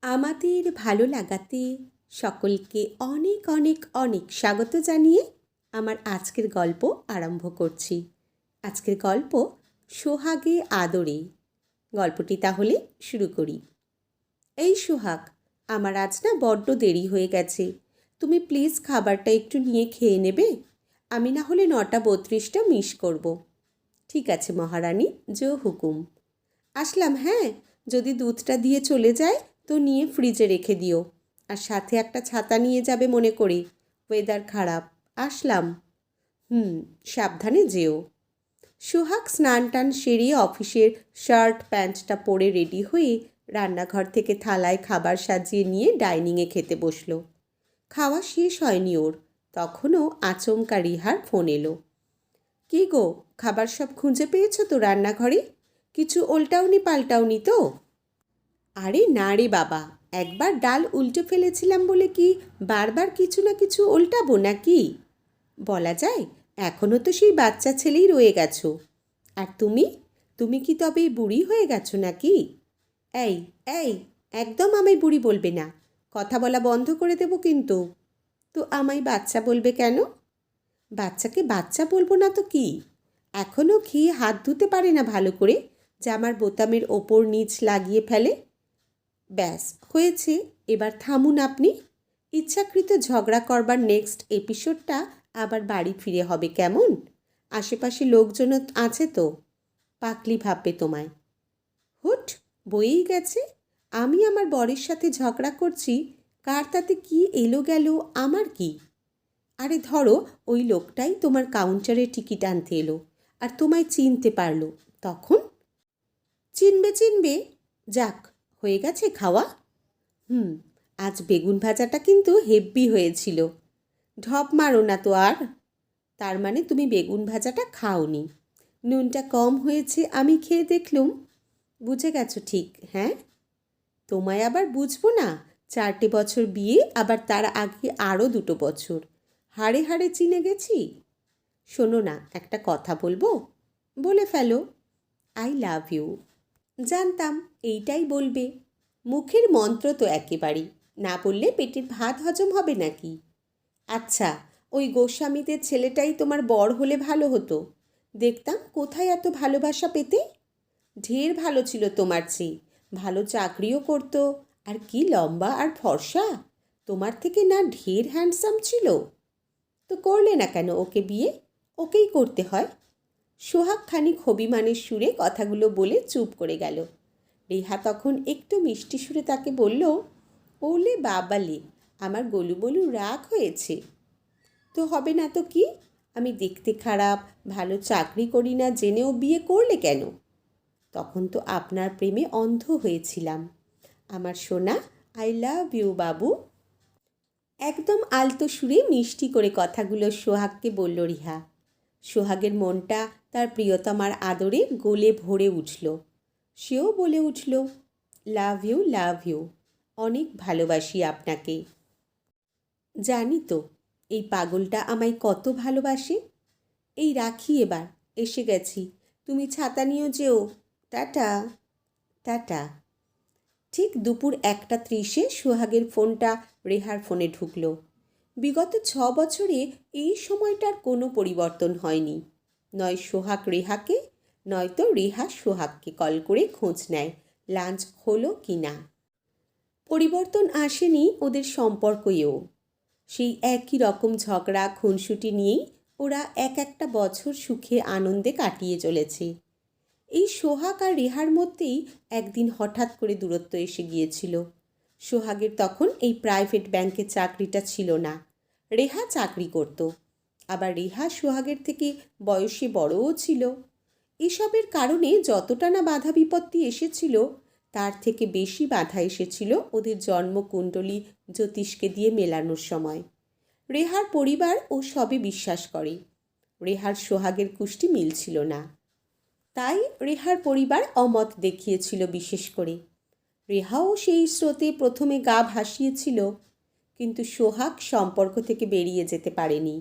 আমাদের ভালো লাগাতে সকলকে অনেক অনেক অনেক স্বাগত জানিয়ে আমার আজকের গল্প আরম্ভ করছি। আজকের গল্প সোহাগে আদরে। গল্পটি তাহলে শুরু করি। এই সোহাগ, আমার আজ না বড্ড দেরি হয়ে গেছে, তুমি প্লিজ খাবারটা একটু নিয়ে খেয়ে নেবে? আমি না হলে 9:32 মিস করব। ঠিক আছে মহারানী, জো হুকুম। আসলাম, হ্যাঁ, যদি দুধটা দিয়ে চলে যায় তো নিয়ে ফ্রিজে রেখে দিও, আর সাথে একটা ছাতা নিয়ে যাবে মনে করি, ওয়েদার খারাপ। আসলাম। সাবধানে যেও। সোহাগ স্নান টান সেরে অফিসের শার্ট প্যান্টটা পরে রেডি হয়ে রান্নাঘর থেকে থালায় খাবার সাজিয়ে নিয়ে ডাইনিংয়ে খেতে বসল। খাওয়া শেষ হয়নি ওর, তখনও আচমকা রিহার ফোন এলো। কী গো, খাবার সব খুঁজে পেয়েছো তো রান্নাঘরে? কিছু ওল্টাওনি পাল্টাওনি তো? আরে না রে বাবা, একবার ডাল উল্টে ফেলেছিলাম বলে কি বারবার কিছু না কিছু ওল্টাবো নাকি? বলা যায়, এখনও তো সেই বাচ্চা ছেলেই রয়ে গেছো। আর তুমি তুমি কি তবে বুড়ি হয়ে গেছো নাকি? এই এই, একদম আমায় বুড়ি বলবে না, কথা বলা বন্ধ করে দেবো কিন্তু। তো আমায় বাচ্চা বলবে কেন? বাচ্চাকে বাচ্চা বলবো না তো কি? এখনও খেয়ে হাত ধুতে পারে না ভালো করে, জামার বোতামের ওপর নিচ লাগিয়ে ফেলে। ব্যাস হয়েছে, এবার থামুন আপনি। ইচ্ছাকৃত ঝগড়া করবার নেক্সট এপিসোডটা আবার বাড়ি ফিরে হবে কেমন? আশেপাশে লোকজন আছে তো, পাকলি ভাববে তোমায়। হুট, বয়েই গেছে। আমি আমার বরের সাথে ঝগড়া করছি, কার তাতে কি এলো গেল, আমার কি? আরে ধরো, ওই লোকটাই তোমার কাউন্টারে টিকিট আনতে এলো আর তোমায় চিনতে পারলো, তখন? চিনবে চিনবে, যাক, হয়ে গেছে খাওয়া? আজ বেগুন ভাজাটা কিন্তু হেব্বি হয়েছিল। ঢপ মারো না তো আর। তার মানে তুমি বেগুন ভাজাটা খাওনি? নুনটা কম হয়েছে আমি খেয়ে দেখলুম। বুঝে গেছো ঠিক, হ্যাঁ? তোমায় আবার বুঝবো না? 4টে বছর বিয়ে, আবার তার আগে আরও 2টো বছর, হাড়ে হাড়ে চিনে গেছি। শোনো না, একটা কথা বলবো? বলে ফেলো। I love you. জানতাম এইটাই বলবে। মুখের মন্ত্র তো একেবারেই, না বললে পেটের ভাত হজম হবে নাকি? আচ্ছা, ওই গোস্বামীদের ছেলেটাই তোমার বর হলে ভালো হতো, দেখতাম কোথায় এত ভালোবাসা পেতে। ঢের ভালো ছিল তোমার চেয়ে, ভালো চাকরিও করতো, আর কি লম্বা আর ফর্সা, তোমার থেকে না ঢের হ্যান্ডসাম ছিল। তো করলে না কেন ওকে বিয়ে? ওকেই করতে হয়। সোহাগ খানিক অভিমানের সুরে কথাগুলো বলে চুপ করে গেল। রেহা তখন একটু মিষ্টি সুরে তাকে বলল, ওলে বাবালে, আমার গলু বলু রাগ হয়েছে। তো হবে না তো কি? আমি দেখতে খারাপ, ভালো চাকরি করি না জেনেও বিয়ে করলে কেন? তখন তো আপনার প্রেমে অন্ধ হয়েছিলাম। আমার সোনা, আই লাভ ইউ বাবু। একদম আলতো সুরে মিষ্টি করে কথাগুলো সোহাগকে বলল রিহা। সোহাগের মনটা তার প্রিয়তমার আদরে গলে ভরে উঠল। সেও বলে উঠল, লাভ ইউ লাভ ইউ, অনেক ভালোবাসি আপনাকে। জানি তো এই পাগলটা আমায় কত ভালোবাসে। এই রাখি এবার, এসে গেছি, তুমি ছাতা নিয়েও যেও। টাটা। টাটা। ঠিক দুপুর 1:30 সোহাগের ফোনটা রেহার ফোনে ঢুকল। বিগত 6 বছরে এই সময়টার কোনো পরিবর্তন হয়নি। নয় সোহাগ রেহাকে, নয়তো রেহা সোহাগকে কল করে খোঁজ নেয় লাঞ্চ হলো কি না। পরিবর্তন আসেনি ওদের সম্পর্কেও। সেই একই রকম ঝগড়া খুনসুটি নিয়েই ওরা একটা বছর সুখে আনন্দে কাটিয়ে চলেছে। এই সোহাগ আর রেহার মধ্যেই একদিন হঠাৎ করে দূরত্ব এসে গিয়েছিল। সোহাগের তখন এই প্রাইভেট ব্যাংকে চাকরিটা ছিল না, রেহা চাকরি করত। আবার রেহা সোহাগের থেকে বয়সে বড়ও ছিল। এসবের কারণে যতটা না বাধা বিপত্তি এসেছিল, তার থেকে বেশি বাধা এসেছিল ওদের জন্মকুণ্ডলী জ্যোতিষকে দিয়ে মেলানোর সময়। রেহার পরিবার ও সবে বিশ্বাস করে, রেহার সোহাগের কুষ্টি মিলছিল না। তাই রেহার পরিবার অমত দেখিয়েছিল বিশেষ করে। রেহাও সেই স্রোতে প্রথমে গা ভাসিয়েছিল, কিন্তু সোহাগ সম্পর্ক থেকে বেরিয়ে যেতে পারেনি।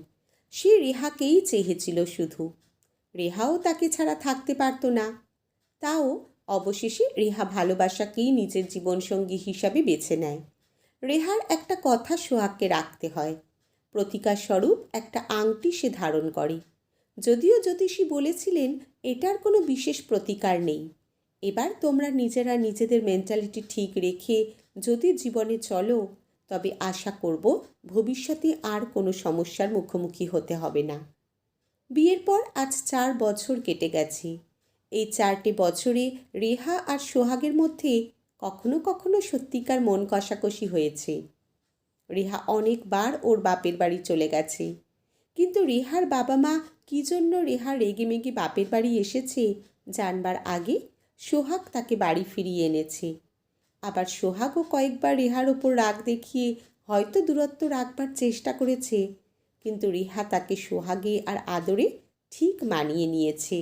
সে রেহাকেই চেয়েছিল শুধু। রেহাও তাকে ছাড়া থাকতে পারত না। তাও অবশেষে রেহা ভালোবাসাকেই নিজের জীবনসঙ্গী হিসাবে বেছে নেয়। রেহার একটা কথা সোহাগকে রাখতে হয়। প্রতিকার স্বরূপ একটা আংটি সে ধারণ করে। যদিও জ্যোতিষী বলেছিলেন এটার কোনো বিশেষ প্রতিকার নেই। এবার তোমরা নিজেরা নিজেদের মেন্টালিটি ঠিক রেখে যদি জীবনে চলো, তবে আশা করব ভবিষ্যতে আর কোনো সমস্যার মুখোমুখি হতে হবে না। বিয়ের পর আজ 4 বছর কেটে গেছে। এই 4টে বছরে রেহা আর সোহাগের মধ্যে কখনো কখনো সত্যিকার মন কষাকষি হয়েছে। রেহা অনেকবার ওর বাপের বাড়ি চলে গেছে, কিন্তু রেহার বাবা মা কী জন্য রেহা রেগেমেগে বাপের বাড়ি এসেছে জানবার আগে সোহাগ তাকে বাড়ি ফিরিয়ে এনেছে। আবার সোহাগও কয়েকবার রেহার ওপর রাগ দেখিয়ে হয়তো দূরত্ব রাখবার চেষ্টা করেছে, কিন্তু রেহা তাকে সোহাগে আর আদরে ঠিক মানিয়ে নিয়েছে।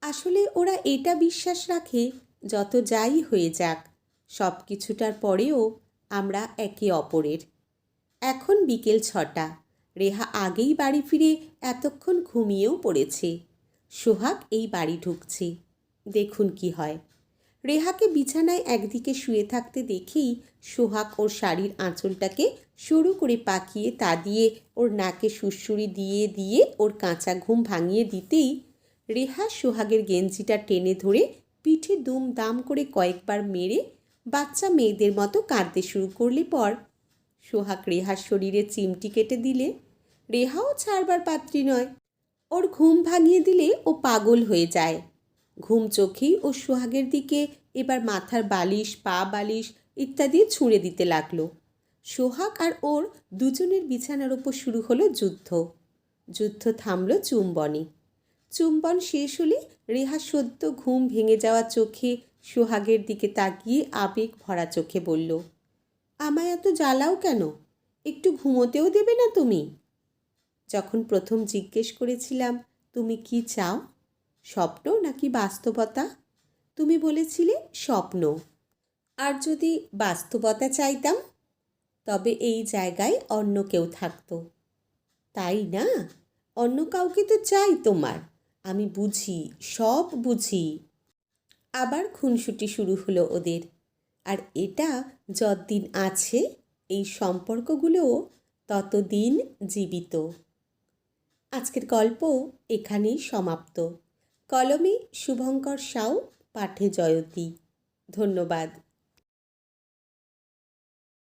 আসলে ওরা এটা বিশ্বাস রাখে যত যাই হয়ে যাক, সব কিছুটার পরেও আমরা একে অপরের। এখন বিকেল 6টা। রেহা আগেই বাড়ি ফিরে এতক্ষণ ঘুমিয়েও পড়েছে। সোহাগ এই বাড়ি ঢুকছে, দেখুন কি হয়। রেহাকে বিছানায় একদিকে শুয়ে থাকতে দেখেই সোহাগ ওর শাড়ির আঁচলটাকে সরু করে পাকিয়ে তা দিয়ে ওর নাকে সুড়সুড়ি দিয়ে দিয়ে ওর কাঁচা ঘুম ভাঙিয়ে দিতেই রেহা সোহাগের গেঞ্জিটা টেনে ধরে পিঠে দুম দাম করে কয়েকবার মেরে বাচ্চা মেয়েদের মতো কাঁদতে শুরু করলে পর সোহাগ রেহার শরীরে চিমটি কেটে দিলে রেহাও ছাড়বার পাত্রী নয়। ওর ঘুম ভাঙিয়ে দিলে ও পাগল হয়ে যায়। ঘুম চোখেই ও সোহাগের দিকে এবার মাথার বালিশ, পা বালিশ ইত্যাদি ছুঁড়ে দিতে লাগলো। সোহাগ আর ওর দুজনের বিছানার ওপর শুরু হলো যুদ্ধ। যুদ্ধ থামল চুম্বনে। চুম্বন শেষ হলে রেহা সদ্য ঘুম ভেঙে যাওয়া চোখে সোহাগের দিকে তাকিয়ে আবেগ ভরা চোখে বলল, আমায় এত জ্বালাও কেন? একটু ঘুমোতেও দেবে না তুমি? যখন প্রথম জিজ্ঞেস করেছিলাম তুমি কি চাও, স্বপ্ন নাকি বাস্তবতা, তুমি বলেছিলে স্বপ্ন। আর যদি বাস্তবতা চাইতাম, তবে এই জায়গায় অন্য কেউ থাকতো, তাই না? অন্য কাউকে তো চাই তোমার, আমি বুঝি, সব বুঝি। আবার খুনসুটি শুরু হলো ওদের। আর এটা যতদিন আছে এই সম্পর্কগুলোও ততদিন জীবিত। আজকের গল্প এখানেই সমাপ্ত। কলমে শুভঙ্কর সাউ, পাঠে জয়তী। ধন্যবাদ।